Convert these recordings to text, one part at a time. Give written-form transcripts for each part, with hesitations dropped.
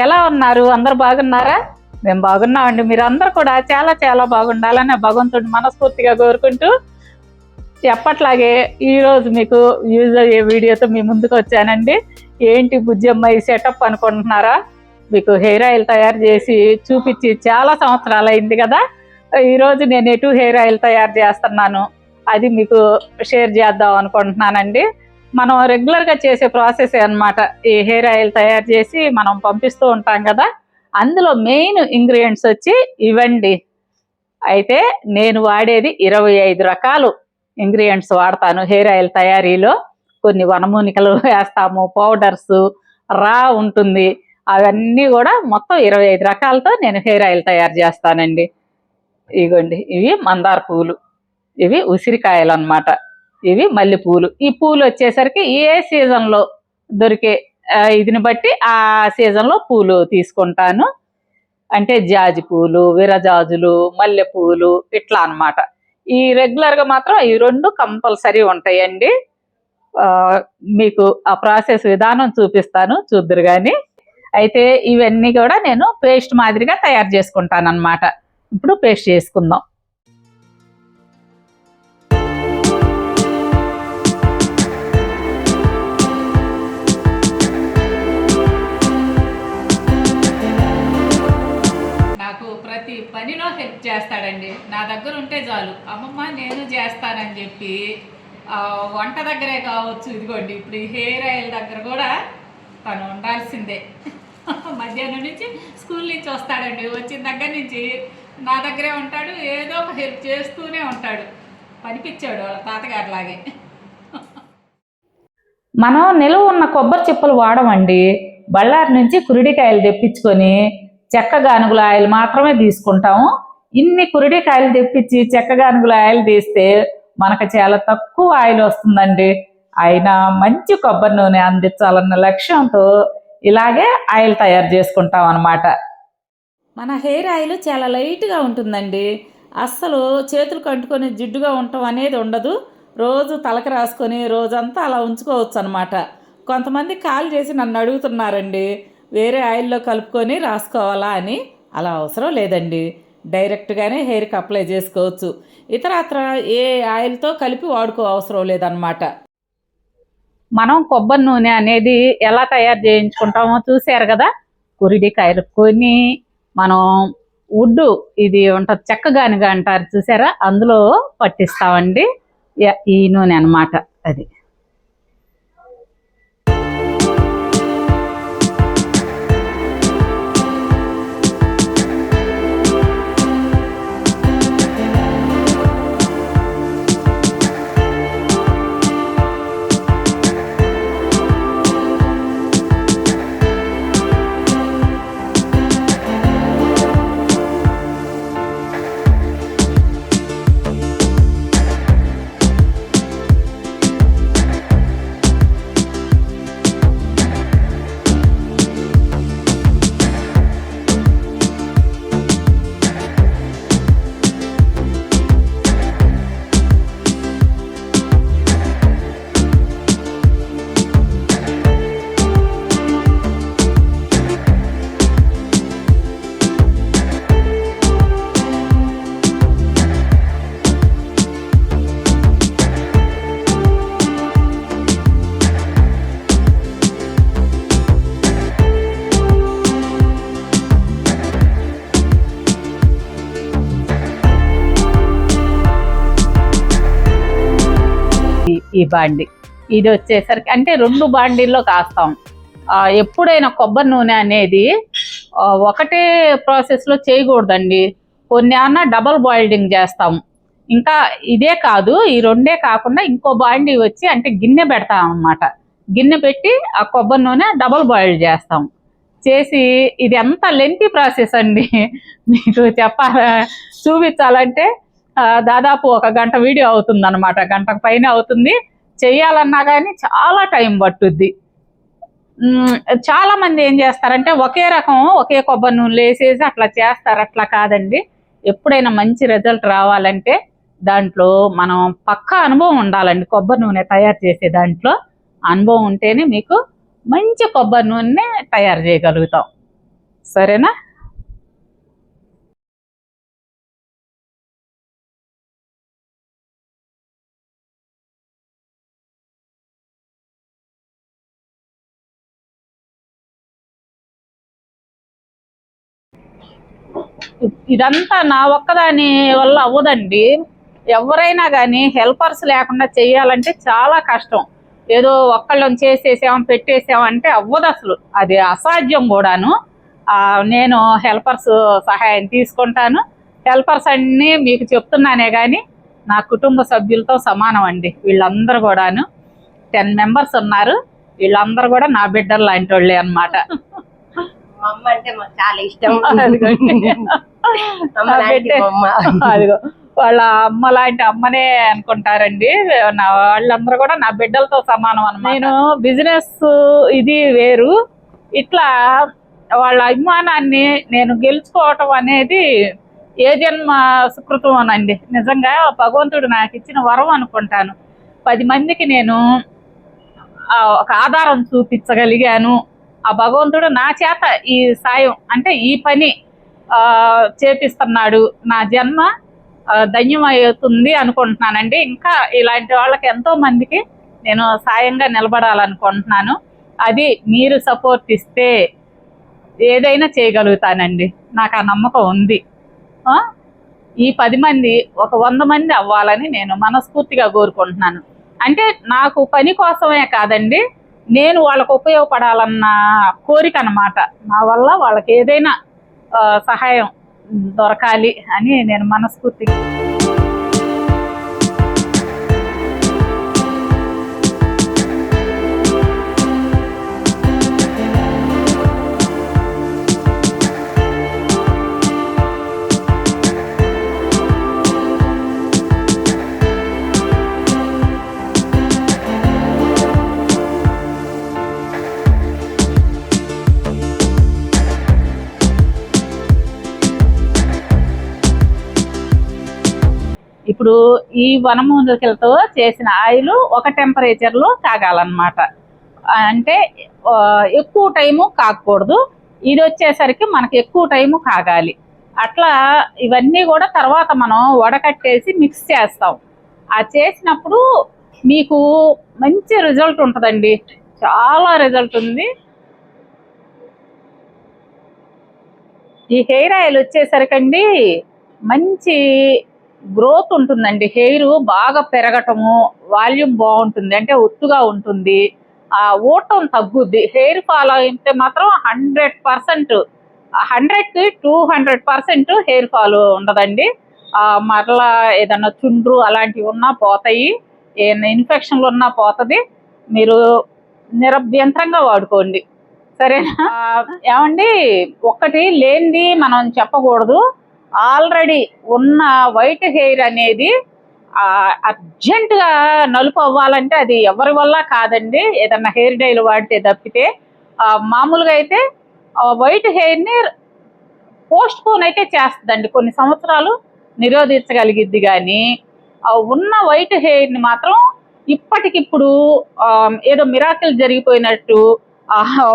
ఎలా ఉన్నారు? అందరు బాగున్నారా? మేము బాగున్నామండి. మీరు అందరు కూడా చాలా చాలా బాగుండాలని భగవంతుడిని మనస్ఫూర్తిగా కోరుకుంటూ ఎప్పట్లాగే ఈరోజు మీకు యూజ్ అయ్యే వీడియోతో మీ ముందుకు వచ్చానండి. ఏంటి బుజ్జమ్మ ఈ సెటప్ అనుకుంటున్నారా? మీకు హెయిర్ ఆయిల్ తయారు చేసి చూపించి చాలా సంవత్సరాలు అయింది కదా. ఈరోజు నేను ఎటు హెయిర్ ఆయిల్ తయారు చేస్తున్నాను అది మీకు షేర్ చేద్దాం అనుకుంటున్నానండి. మనం రెగ్యులర్గా చేసే ప్రాసెస్ అన్నమాట. ఈ హెయిర్ ఆయిల్ తయారు చేసి మనం పంపిస్తూ ఉంటాం కదా. అందులో మెయిన్ ఇంగ్రీడియంట్స్ వచ్చి ఇవ్వండి. అయితే నేను వాడేది 25 రకాలు ఇంగ్రీడియంట్స్ వాడతాను హెయిర్ ఆయిల్ తయారీలో. కొన్ని వనమూలికలు వేస్తాము, పౌడర్స్, రా ఉంటుంది, అవన్నీ కూడా మొత్తం 25 రకాలతో నేను హెయిర్ ఆయిల్ తయారు చేస్తానండి. ఇగోండి, ఇవి మందార పూలు, ఇవి ఉసిరికాయలు అన్నమాట, ఇవి మల్లెపూలు. ఈ పూలు వచ్చేసరికి ఏ సీజన్లో దొరికే ఇదిని బట్టి ఆ సీజన్లో పూలు తీసుకుంటాను. అంటే జాజి పూలు, విరజాజులు, మల్లెపూలు ఇట్లా అన్నమాట. ఈ రెగ్యులర్గా మాత్రం ఈ రెండు కంపల్సరీ ఉంటాయండి. మీకు ఆ ప్రాసెస్ విధానం చూపిస్తాను, చూద్దరు కానీ. అయితే ఇవన్నీ కూడా నేను పేస్ట్ మాదిరిగా తయారు చేసుకుంటాను అన్నమాట. ఇప్పుడు పేస్ట్ చేసుకుందాం. నాకు ప్రతి పనిలో హెల్ప్ చేస్తాడండి. నా దగ్గర ఉంటే చాలు, అమ్మమ్మ నేను చేస్తానని చెప్పి వంట దగ్గరే కావచ్చు, ఇదిగోండి ఇప్పుడు ఈ హెయిర్ ఆయిల్ దగ్గర కూడా తను ఉండాల్సిందే. మధ్యాహ్నం నుంచి స్కూల్ నుంచి వస్తాడండి, వచ్చిన దగ్గర నుంచి నా దగ్గరే ఉంటాడు, ఏదో ఒక హెల్ప్ చేస్తూనే ఉంటాడు. పనికిచ్చాడు వాళ్ళ తాతగారిలాగే. మనం నిలువ ఉన్న కొబ్బరి చిప్పలు వాడమండి. బళ్ళారి నుంచి కురిడికాయలు తెప్పించుకొని చెక్కగానుగుల ఆయిల్ మాత్రమే తీసుకుంటాము. ఇన్ని కురిడికాయలు తెప్పించి చెక్కగానుగుల ఆయిల్ తీస్తే మనకు చాలా తక్కువ ఆయిల్ వస్తుందండి. అయినా మంచి కొబ్బరి నూనె అందించాలన్న లక్ష్యంతో ఇలాగే ఆయిల్ తయారు చేసుకుంటాం అన్నమాట. మన హెయిర్ ఆయిల్ చాలా లైట్గా ఉంటుందండి. అస్సలు చేతులు కంటుకొని జిడ్డుగా ఉండటం అనేది ఉండదు. రోజు తలకు రాసుకొని రోజంతా అలా ఉంచుకోవచ్చు అనమాట. కొంతమంది కాల్ చేసి నన్ను అడుగుతున్నారండి, వేరే ఆయిల్లో కలుపుకొని రాసుకోవాలా అని. అలా అవసరం లేదండి, డైరెక్ట్గానే హెయిర్కి అప్లై చేసుకోవచ్చు. ఇతరత్ర ఏ ఆయిల్తో కలిపి వాడుకో అవసరం లేదన్నమాట. మనం కొబ్బరి నూనె అనేది ఎలా తయారు చేయించుకుంటామో చూసారు కదా. కురిడికాయలు కొని మనం వుడ్డు ఇది ఉంటుంది, చెక్కగానిగా అంటారు చూసారా, అందులో పట్టిస్తామండి ఈ నూనె అన్నమాట. అది ఈ బాండి ఇది వచ్చేసరికి అంటే 2 బాండీల్లో కాస్తాం. ఎప్పుడైనా కొబ్బరి నూనె అనేది ఒకటే ప్రాసెస్లో చేయకూడదండి. కొన్ని అన్న డబల్ బాయిల్డింగ్ చేస్తాం. ఇంకా ఇదే కాదు, ఈ 2 కాకుండా ఇంకో బాండీ వచ్చి అంటే గిన్నె పెడతాం అన్నమాట. గిన్నె పెట్టి ఆ కొబ్బరి నూనె డబల్ బాయిల్ చేస్తాం. చేసి ఇది ఎంత లెంతీ ప్రాసెస్ అండి. మీకు చూపించాలంటే దాదాపు 1 గంట వీడియో అవుతుంది అనమాట. గంటకు పైన అవుతుంది. చెయ్యాలన్నా కానీ చాలా టైం పట్టుద్ది. చాలా మంది ఏం చేస్తారంటే ఒకే రకం ఒకే కొబ్బరి నూనెలు వేసేసి అట్లా చేస్తారు. అట్లా కాదండి. ఎప్పుడైనా మంచి రిజల్ట్ రావాలంటే దాంట్లో మనం పక్కా అనుభవం ఉండాలండి. కొబ్బరి నూనె తయారు చేసే దాంట్లో అనుభవం ఉంటేనే మీకు మంచి కొబ్బరి నూనె తయారు చేయగలుగుతాం. సరేనా? ఇదంతా నా ఒక్కదాని వల్ల అవ్వదండి. ఎవరైనా కానీ హెల్పర్స్ లేకుండా చేయాలంటే చాలా కష్టం. ఏదో ఒక్కళ్ళని చేసేసాం పెట్టేసామంటే అవ్వదు, అసలు అది అసాధ్యం కూడాను. నేను హెల్పర్స్ సహాయం తీసుకుంటాను. హెల్పర్స్ అన్నీ మీకు చెప్తున్నానే కానీ నా కుటుంబ సభ్యులతో సమానం అండి. వీళ్ళందరూ కూడాను 10 members ఉన్నారు. వీళ్ళందరూ కూడా నా బిడ్డలు లాంటి వాళ్ళే అనమాట. అంటే మాకు చాలా ఇష్టం. అదిగో వాళ్ళ అమ్మ లాంటి అమ్మనే అనుకుంటారండి. వాళ్ళందరూ కూడా నా బిడ్డలతో సమానం అన్నమాట. నేను బిజినెస్ ఇది వేరు, ఇట్లా వాళ్ళ అభిమానాన్ని నేను గెలుచుకోవటం అనేది ఏ జన్మ సుకృతం అనండి. నిజంగా భగవంతుడు నాకు ఇచ్చిన వరం అనుకుంటాను. 10 మందికి నేను ఒక ఆధారం చూపించగలిగాను. ఆ భగవంతుడు నా చేత ఈ సాయం అంటే ఈ పని చేపిస్తున్నాడు. నా జన్మ ధన్యమవుతుంది అనుకుంటున్నానండి. ఇంకా ఇలాంటి వాళ్ళకి ఎంతో మందికి నేను సాయంగా నిలబడాలనుకుంటున్నాను. అది మీరు సపోర్ట్ ఇస్తే ఏదైనా చేయగలుగుతానండి. నాకు ఆ నమ్మకం ఉంది. ఈ 10 మంది ఒక 100 మంది అవ్వాలని నేను మనస్ఫూర్తిగా కోరుకుంటున్నాను. అంటే నాకు పని కోసమే కాదండి, నేను వాళ్ళకు ఉపయోగపడాలన్న కోరిక అన్నమాట. నా వల్ల వాళ్ళకి ఏదైనా సహాయం దొరకాలి అని నేను మనస్ఫూర్తిగా. ఇప్పుడు ఈ వనమూలికలతో చేసిన ఆయిల్ ఒక టెంపరేచర్లో కాగాలన్నమాట. అంటే ఎక్కువ టైము కాకూడదు. ఇది వచ్చేసరికి మనకి ఎక్కువ టైము కాగాలి. అట్లా ఇవన్నీ కూడా తర్వాత మనం వడకట్టేసి మిక్స్ చేస్తాం. ఆ చేసినప్పుడు మీకు మంచి రిజల్ట్ ఉంటుందండి, చాలా రిజల్ట్ ఉంది. ఈ హెయిర్ ఆయిల్ వచ్చేసరికండి మంచి గ్రోత్ ఉంటుందండి. హెయిర్ బాగా పెరగటము, వాల్యూమ్ బాగుంటుంది, అంటే ఒత్తుగా ఉంటుంది, ఆ ఊటం తగ్గుద్ది. హెయిర్ ఫాల్ అయితే మాత్రం 100%, 100కి 200% హెయిర్ ఫాల్ ఉండదండి. మరలా ఏదన్నా చుండ్రు అలాంటివి ఉన్నా పోతాయి, ఏదైనా ఇన్ఫెక్షన్లు ఉన్నా పోతుంది. మీరు నిరభ్యంతరంగా వాడుకోండి, సరేనా? ఏమండి, ఒక్కటి లేనిది మనం చెప్పకూడదు. ఆల్రెడీ ఉన్న వైట్ హెయిర్ అనేది అర్జెంటుగా నలుపు అవ్వాలంటే అది ఎవరి వల్ల కాదండి, ఏదన్నా హెయిర్ డైలు వాడితే తప్పితే. మామూలుగా అయితే వైట్ హెయిర్ని పోస్ట్ పోన్ అయితే చేస్తుందండి, కొన్ని సంవత్సరాలు నిరోధించగలిగిద్ది. కానీ ఉన్న వైట్ హెయిర్ని మాత్రం ఇప్పటికిప్పుడు ఏదో మిరాకిల్ జరిగిపోయినట్టు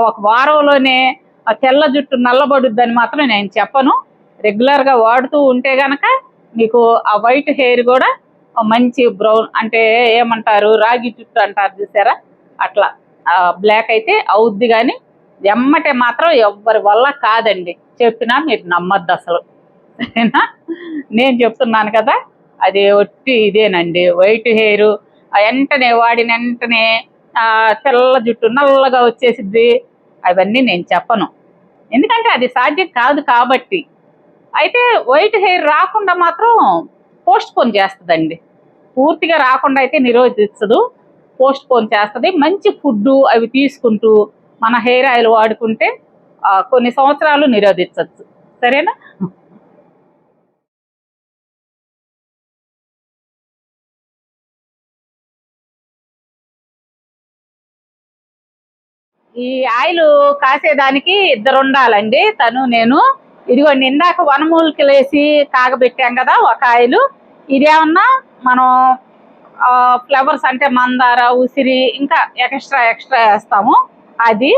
ఒక వారంలోనే తెల్ల జుట్టు నల్లబడుద్దని మాత్రం నేను చెప్పను. రెగ్యులర్గా వాడుతూ ఉంటే గనక మీకు ఆ వైట్ హెయిర్ కూడా మంచి బ్రౌన్, అంటే ఏమంటారు, రాగి జుట్టు అంటారు చూసారా, అట్లా బ్లాక్ అయితే అవుద్ది. కానీ ఎమ్మటే మాత్రం ఎవ్వరి వల్ల కాదండి, చెప్పినా మీరు నమ్మద్దు అసలు, సరేనా? నేను చెప్తున్నాను కదా, అది ఒట్టి ఇదేనండి. వైట్ హెయిర్ వెంటనే వాడిన వెంటనే తెల్ల జుట్టు నల్లగా వచ్చేసిద్ది, అవన్నీ నేను చెప్పను, ఎందుకంటే అది సాధ్యం కాదు కాబట్టి. అయితే వైట్ హెయిర్ రాకుండా మాత్రం పోస్ట్ పోన్ చేస్తుందండి. పూర్తిగా రాకుండా అయితే నిరోధించదు, పోస్ట్ పోన్ చేస్తుంది. మంచి ఫుడ్ అవి తీసుకుంటూ మన హెయిర్ ఆయిల్ వాడుకుంటే కొన్ని సంవత్సరాలు నిరోధించవచ్చు, సరేనా? ఈ ఆయిల్ కాసేదానికి 2 ఉండాలండి, తను నేను. ఇదిగోండి, ఇందాక వనమూలికలు వేసి కాగబెట్టాం కదా ఒక ఆయిల్. ఇదేమన్నా మనం ఫ్లవర్స్ అంటే మందార, ఉసిరి ఇంకా ఎక్స్ట్రా వేస్తాము. అది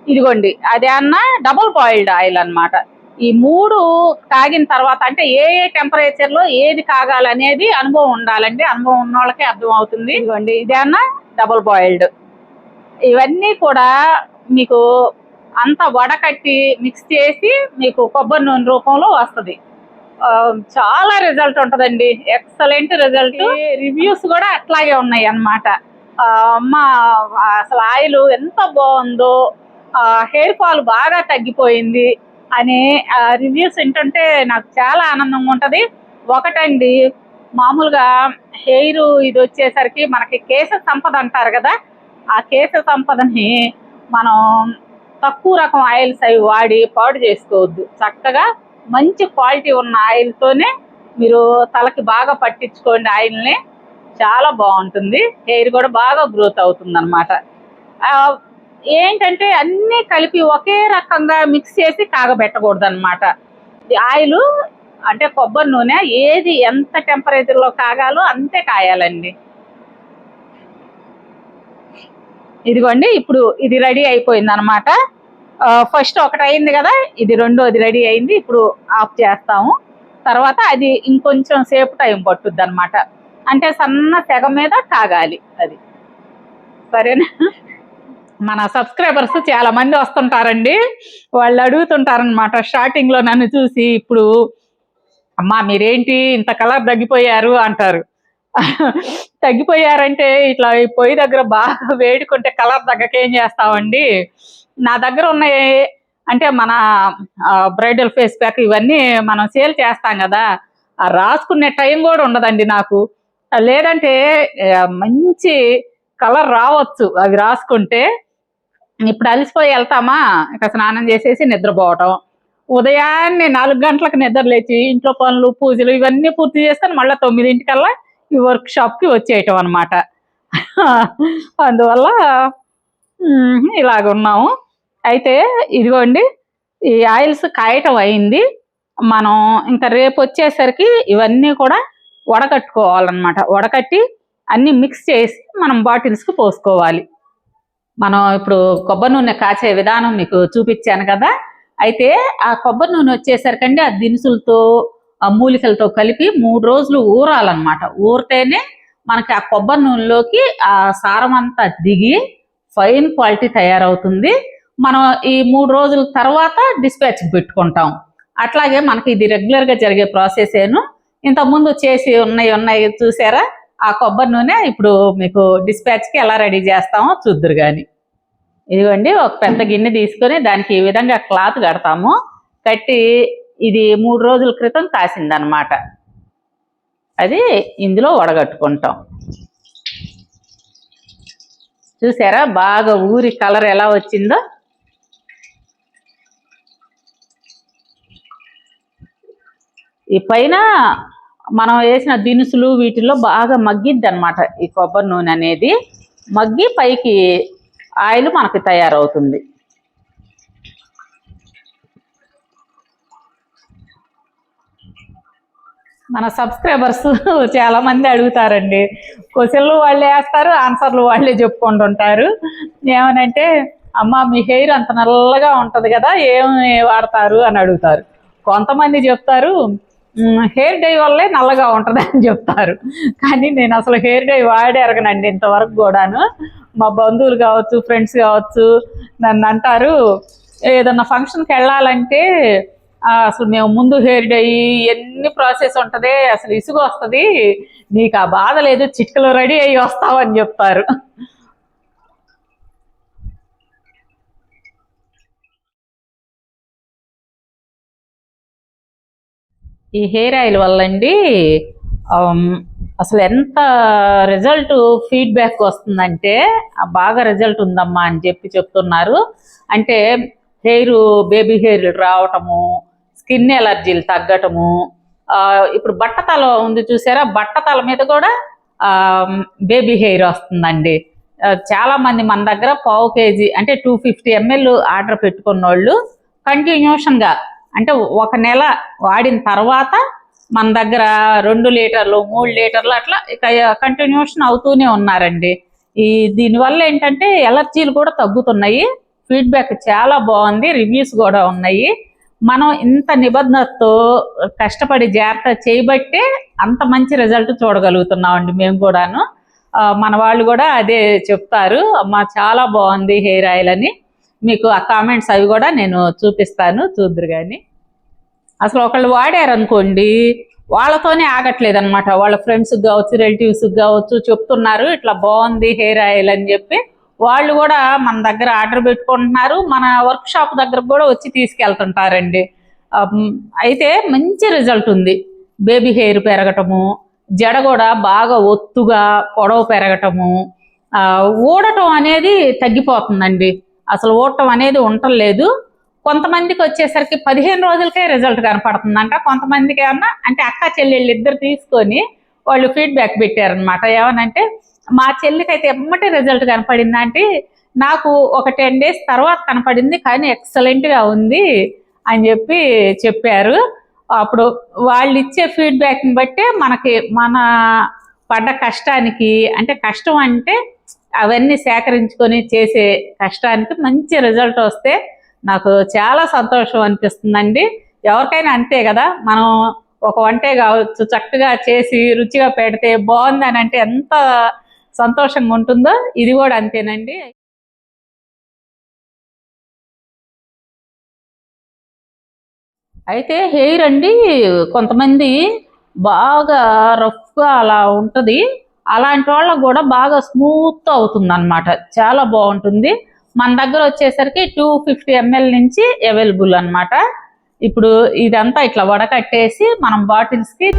ఇదిగోండి అదే అన్న డబుల్ బాయిల్డ్ ఆయిల్ అన్నమాట. ఈ 3 కాగిన తర్వాత అంటే ఏ ఏ టెంపరేచర్ లో ఏది కాగాలనేది అనుభవం ఉండాలండి. అనుభవం ఉన్న వాళ్ళకే అర్థం అవుతుంది. ఇదిగోండి ఇదే అన్న డబుల్ బాయిల్డ్. ఇవన్నీ కూడా మీకు అంతా వడకట్టి మిక్స్ చేసి మీకు కొబ్బరి నూనె రూపంలో వస్తుంది. చాలా రిజల్ట్ ఉంటుందండి, ఎక్సలెంట్ రిజల్ట్. రివ్యూస్ కూడా అట్లాగే ఉన్నాయి అన్నమాట. అమ్మ అసలు ఆయిల్ ఎంత బాగుందో, హెయిర్ ఫాల్ బాగా తగ్గిపోయింది అని రివ్యూస్ వింటుంటే నాకు చాలా ఆనందంగా ఉంటుంది. ఒకటండి, మామూలుగా హెయిర్ ఇది వచ్చేసరికి మనకి కేశ సంపద అంటారు కదా, ఆ కేశ సంపదని మనం తక్కువ రకం ఆయిల్స్ అవి వాడి పాడు చేసుకోవద్దు. చక్కగా మంచి క్వాలిటీ ఉన్న ఆయిల్తోనే మీరు తలకి బాగా పట్టించుకోండి. ఆయిల్ని చాలా బాగుంటుంది, హెయిర్ కూడా బాగా గ్రోత్ అవుతుంది అనమాట. ఏంటంటే అన్నీ కలిపి ఒకే రకంగా మిక్స్ చేసి కాగబెట్టకూడదు అనమాట. ఆయిల్ అంటే కొబ్బరి నూనె ఏది ఎంత టెంపరేచర్లో కాగాలో అంతే కాయాలండి. ఇదిగోండి ఇప్పుడు ఇది రెడీ అయిపోయింది అనమాట. ఫస్ట్ ఒకటి అయింది కదా, ఇది రెండోది రెడీ అయింది. ఇప్పుడు ఆఫ్ చేస్తాము. తర్వాత అది ఇంకొంచెం సేపు టైం పట్టుద్ది అనమాట. అంటే సన్న తెగ మీద కాగాలి అది. సరేనా? మన సబ్స్క్రైబర్స్ చాలా మంది వస్తుంటారండి, వాళ్ళు అడుగుతుంటారనమాట స్టార్టింగ్ లో నన్ను చూసి, ఇప్పుడు అమ్మా మీరేంటి ఇంత కలర్ తగ్గిపోయారు అంటారు. తగ్గిపోయారంటే ఇట్లా ఈ పొయ్యి దగ్గర బాగా వేడుకుంటే కలర్ తగ్గకేం చేస్తామండి. నా దగ్గర ఉన్నాయి అంటే మన బ్రైడల్ ఫేస్ ప్యాక్ ఇవన్నీ మనం సేల్ చేస్తాం కదా, ఆ రాసుకునే టైం కూడా ఉండదండి నాకు. లేదంటే మంచి కలర్ రావచ్చు అవి రాసుకుంటే. ఇప్పుడు అలసిపోయి వెళ్తామా, ఇక స్నానం చేసేసి నిద్రపోవటం, ఉదయాన్నే 4 గంటలకు నిద్ర లేచి ఇంట్లో పనులు పూజలు ఇవన్నీ పూర్తి చేస్తాను, మళ్ళీ 9 ఈ వర్క్ షాప్కి వచ్చేయటం అనమాట. అందువల్ల ఇలాగున్నాము. అయితే ఇదిగోండి ఈ ఆయిల్స్ కాయటం అయింది. మనం ఇంకా రేపు వచ్చేసరికి ఇవన్నీ కూడా వడకట్టుకోవాలన్నమాట. వడకట్టి అన్నీ మిక్స్ చేసి మనం బాటిల్స్కి పోసుకోవాలి. మనం ఇప్పుడు కొబ్బరి నూనె కాచే విధానం మీకు చూపించాను కదా. అయితే ఆ కొబ్బరి నూనె వచ్చేసరికండి ఆ దినుసులతో ఆ మూలికలతో కలిపి 3 రోజులు ఊరాలన్నమాట. ఊరితేనే మనకి ఆ కొబ్బరి నూనెలోకి ఆ సారం అంతా దిగి ఫైన్ క్వాలిటీ తయారవుతుంది. మనం ఈ 3 రోజుల తర్వాత డిస్పాచ్కి పెట్టుకుంటాం. అట్లాగే మనకి ఇది రెగ్యులర్గా జరిగే ప్రాసెసేను. ఇంతకుముందు చేసి ఉన్నాయి చూసారా ఆ కొబ్బరి నూనె. ఇప్పుడు మీకు డిస్పాచ్కి ఎలా రెడీ చేస్తామో చూద్దురు కానీ. ఇదిగోండి ఒక పెద్ద గిన్నె తీసుకొని దానికి ఈ విధంగా క్లాత్ కడతాము. కట్టి ఇది 3 రోజుల క్రితం కాసిందనమాట. అది ఇందులో వడగట్టుకుంటాం. చూసారా బాగా ఊరి కలర్ ఎలా వచ్చిందో. ఈ పైన మనం వేసిన దినుసులు వీటిల్లో బాగా మగ్గిద్ది అనమాట ఈ కొబ్బరి నూనె అనేది. మగ్గి పైకి ఆయిల్ మనకి తయారవుతుంది. మన సబ్స్క్రైబర్స్ చాలా మంది అడుగుతారండి, క్వశ్చన్లు వాళ్ళే వేస్తారు, ఆన్సర్లు వాళ్ళే చెప్పుకుంటుంటారు. ఏమనంటే అమ్మ మీ హెయిర్ అంత నల్లగా ఉంటుంది కదా, ఏమి వాడతారు అని అడుగుతారు. కొంతమంది చెప్తారు హెయిర్ డై వల్లే నల్లగా ఉంటుంది అని చెప్తారు. కానీ నేను అసలు హెయిర్ డై వాడి ఎరగనండి ఇంతవరకు కూడాను. మా బంధువులు కావచ్చు, ఫ్రెండ్స్ కావచ్చు నన్ను అంటారు, ఏదన్నా ఫంక్షన్కి వెళ్ళాలంటే అసలు మేము ముందు హెయిర్ డై ఎన్ని ప్రాసెస్ ఉంటుంది, అసలు ఇసుగు వస్తుంది, నీకు ఆ బాధ లేదు, చిటికలో రెడీ అయ్యి వస్తావని చెప్తారు. ఈ హెయిర్ ఆయిల్ వల్ల అండి అసలు ఎంత రిజల్ట్ ఫీడ్బ్యాక్ వస్తుందంటే బాగా రిజల్ట్ ఉందమ్మా అని చెప్తున్నారు. అంటే హెయిర్ బేబీ హెయిర్ రావటము, స్కిన్ ఎలర్జీలు తగ్గటము. ఇప్పుడు బట్టతల ఉంది చూసారా, బట్టతల మీద కూడా బేబీ హెయిర్ వస్తుందండి. చాలా మంది మన దగ్గర 1/2 kg అంటే 250 ml ఆర్డర్ పెట్టుకున్న వాళ్ళు కంటిన్యూషన్గా అంటే 1 నెల వాడిన తర్వాత మన దగ్గర 2 లీటర్లు 3 లీటర్లు అట్లా కంటిన్యూషన్ అవుతూనే ఉన్నారండి. దీనివల్ల ఏంటంటే ఎలర్జీలు కూడా తగ్గుతున్నాయి, ఫీడ్బ్యాక్ చాలా బాగుంది, రివ్యూస్ కూడా ఉన్నాయి. మనం ఇంత నిబంధనతో కష్టపడి జాగ్రత్త చేయబట్టే అంత మంచి రిజల్ట్ చూడగలుగుతున్నామండి మేము కూడాను. మన వాళ్ళు కూడా అదే చెప్తారు, అమ్మ చాలా బాగుంది హెయిర్ ఆయిల్ అని. మీకు ఆ కామెంట్స్ అవి కూడా నేను చూపిస్తాను, చూద్దరు కానీ. అసలు ఒకళ్ళు వాడారనుకోండి, వాళ్ళతోనే ఆగట్లేదు అనమాట. వాళ్ళ ఫ్రెండ్స్కి కావచ్చు, రిలేటివ్స్కి కావచ్చు చెప్తున్నారు ఇట్లా బాగుంది హెయిర్ ఆయిల్ అని చెప్పి. వాళ్ళు కూడా మన దగ్గర ఆర్డర్ పెట్టుకుంటున్నారు, మన వర్క్ షాప్ దగ్గర కూడా వచ్చి తీసుకెళ్తుంటారండి. అయితే మంచి రిజల్ట్ ఉంది. బేబీ హెయిర్ పెరగటము, జడ కూడా బాగా ఒత్తుగా పొడవు పెరగటము, ఊడటం అనేది తగ్గిపోతుందండి. అసలు ఊడటం అనేది ఉండలేదు. కొంతమందికి వచ్చేసరికి 15 రోజులకే రిజల్ట్ కనపడుతుందంట. కొంతమందికి ఏమన్నా అంటే అక్క చెల్లెళ్ళు ఇద్దరు తీసుకొని వాళ్ళు ఫీడ్బ్యాక్ పెట్టారనమాట. ఏమనంటే మా చెల్లికి అయితే ఎమ్మటి రిజల్ట్ కనపడిందంటే, నాకు ఒక 10 days తర్వాత కనపడింది కానీ ఎక్సలెంట్గా ఉంది అని చెప్పారు. అప్పుడు వాళ్ళు ఇచ్చే ఫీడ్బ్యాక్ని బట్టే మనకి మన పడ్డ కష్టానికి, అంటే కష్టం అంటే అవన్నీ సేకరించుకొని చేసే కష్టానికి మంచి రిజల్ట్ వస్తే నాకు చాలా సంతోషం అనిపిస్తుందండి. ఎవరికైనా అంతే కదా, మనం ఒక వంటే కావచ్చు చక్కగా చేసి రుచిగా పెడితే బాగుందని అంటే ఎంత సంతోషంగా ఉంటుందో, ఇది కూడా అంతేనండి. అయితే హెయిర్ అండి కొంతమంది బాగా రఫ్గా అలా ఉంటుంది, అలాంటి వాళ్ళకు కూడా బాగా స్మూత్ అవుతుంది అనమాట, చాలా బాగుంటుంది. మన దగ్గర వచ్చేసరికి 250 ml నుంచి అవైలబుల్ అనమాట. ఇప్పుడు ఇదంతా ఇట్లా వడకట్టేసి మనం బాటిల్స్కి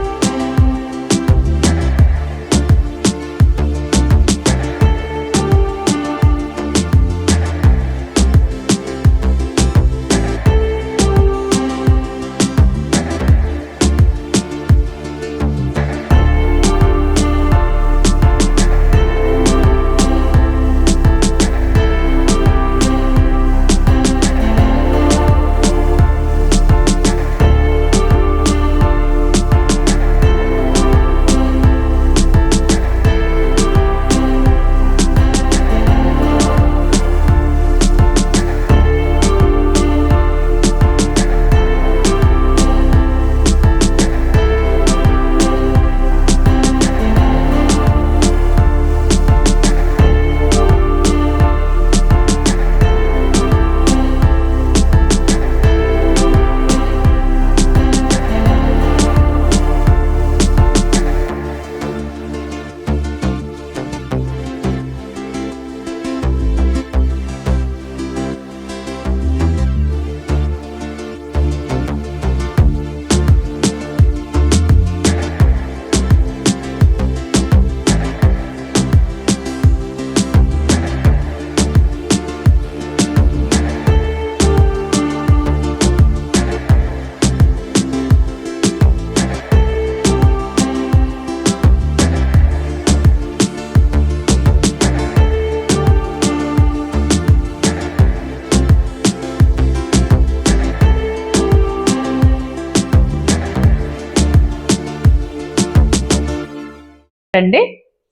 రండి,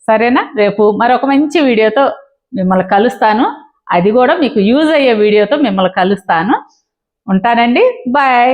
సరేనా? రేపు మరొక మంచి వీడియోతో మిమ్మల్ని కలుస్తాను. అది కూడా మీకు యూజ్ అయ్యే వీడియోతో మిమ్మల్ని కలుస్తాను. ఉంటానండి, బాయ్.